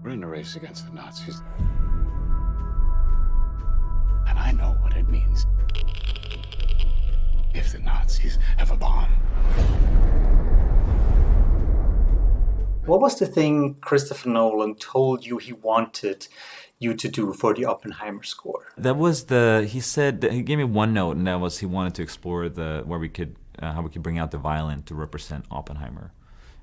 We're in a race against the Nazis. And I know what it means if the Nazis have a bomb. What was the thing Christopher Nolan told you he wanted you to do for the Oppenheimer score? That was he said, he gave me one note, and that was he wanted to explore how we could bring out the violin to represent Oppenheimer.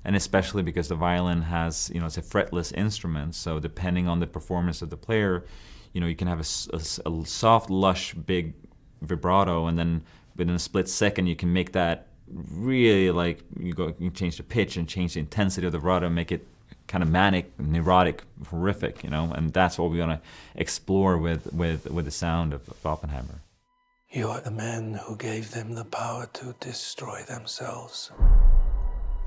And especially because the violin has, it's a fretless instrument, so depending on the performance of the player, you can have a soft, lush, big vibrato, and then within a split second you can make that really you can change the pitch and change the intensity of the vibrato and make it kind of manic, neurotic, horrific, and that's what we want to explore with the sound of Oppenheimer. You are the man who gave them the power to destroy themselves.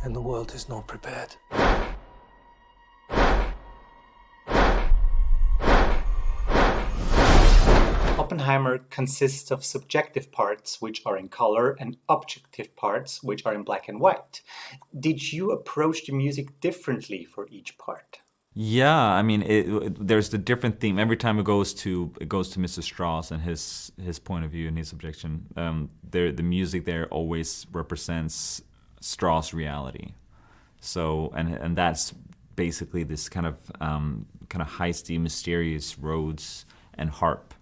And the world is not prepared. Oppenheimer consists of subjective parts, which are in color, and objective parts, which are in black and white. Did you approach the music differently for each part? Yeah, I mean, there's the different theme. Every time it goes to Mr. Strauss and his point of view and his objection, the music there always represents Strauss' reality. So and that's basically this kind of heisty, mysterious Rhodes and harp.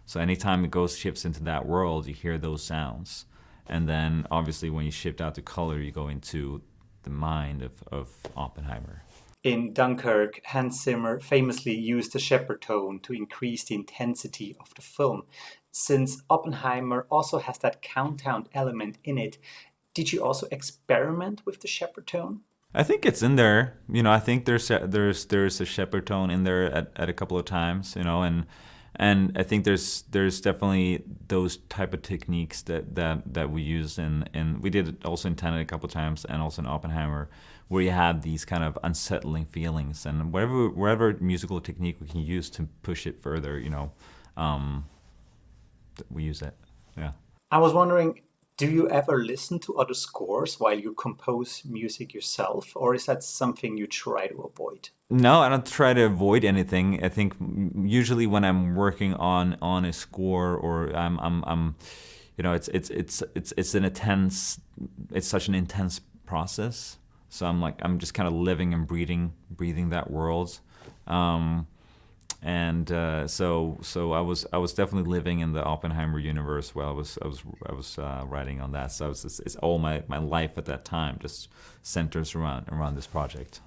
So anytime it shifts into that world, you hear those sounds. And then obviously when you shift out to color, you go into the mind of Oppenheimer. In Dunkirk, Hans Zimmer famously used the shepherd tone to increase the intensity of the film. Since Oppenheimer also has that countdown element in it, did you also experiment with the shepherd tone? I think it's in there. I think there's a shepherd tone in there at a couple of times. And I think there's definitely those type of techniques that we use in we did it also in Tenet a couple of times and also in Oppenheimer, where you have these kind of unsettling feelings, and whatever musical technique we can use to push it further, we use it. Yeah. I was wondering, do you ever listen to other scores while you compose music yourself, or is that something you try to avoid? No, I don't try to avoid anything. I think usually when I'm working on a score, or it's such an intense process. So I'm just kind of living and breathing that world. So I was definitely living in the Oppenheimer universe while I was writing on that. So it's all my life at that time just centers around this project.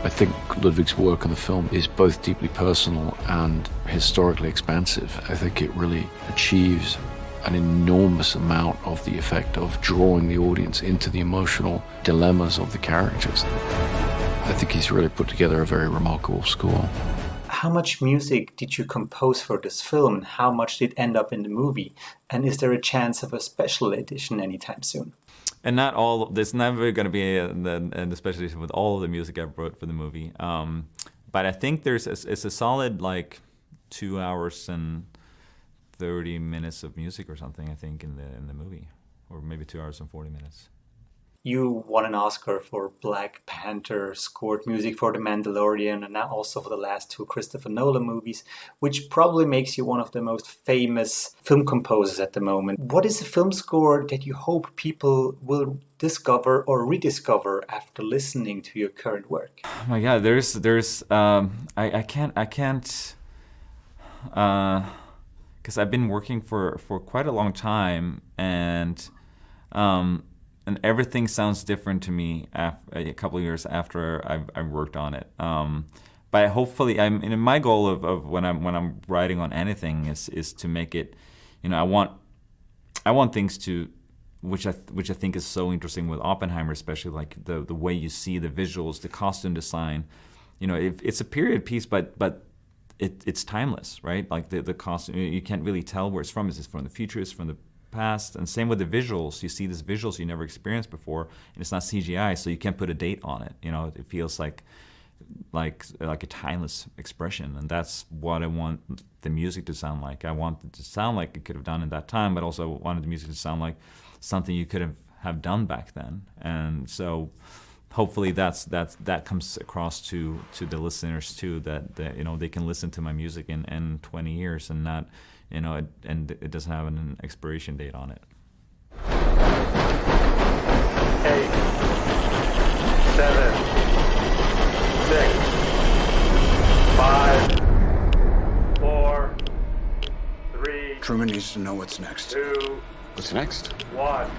I think Ludwig's work on the film is both deeply personal and historically expansive. I think it really achieves an enormous amount of the effect of drawing the audience into the emotional dilemmas of the characters. I think he's really put together a very remarkable score. How much music did you compose for this film? How much did end up in the movie? And is there a chance of a special edition anytime soon? And not all. There's never going to be an special edition with all of the music I wrote for the movie. But I think it's a solid 2 hours and 30 minutes of music or something, I think, in the movie, or maybe 2 hours and 40 minutes. You won an Oscar for Black Panther, scored music for The Mandalorian, and now also for the last two Christopher Nolan movies, which probably makes you one of the most famous film composers at the moment. What is a film score that you hope people will discover or rediscover after listening to your current work? Oh my God, I can't. Because I've been working for quite a long time, and everything sounds different to me a couple of years after I've worked on it. But hopefully, my goal of when I'm writing on anything is to make it, I want things to, which I think is so interesting with Oppenheimer, especially the way you see the visuals, the costume design. It's a period piece, but it's timeless, right? The costume, you can't really tell where it's from. Is it from the future? Is it from the past? And same with the visuals. You see these visuals you never experienced before, and it's not CGI, so you can't put a date on it. It feels like a timeless expression, and that's what I want the music to sound like. I want it to sound like it could have done in that time, but also wanted the music to sound like something you could have have done back then. And so hopefully that comes across to the listeners too, that they can listen to my music in 20 years and not, and it doesn't have an expiration date on it. 8, 7, 6, 5, 4, 3, Truman needs to know what's next. 2, What's next? 1.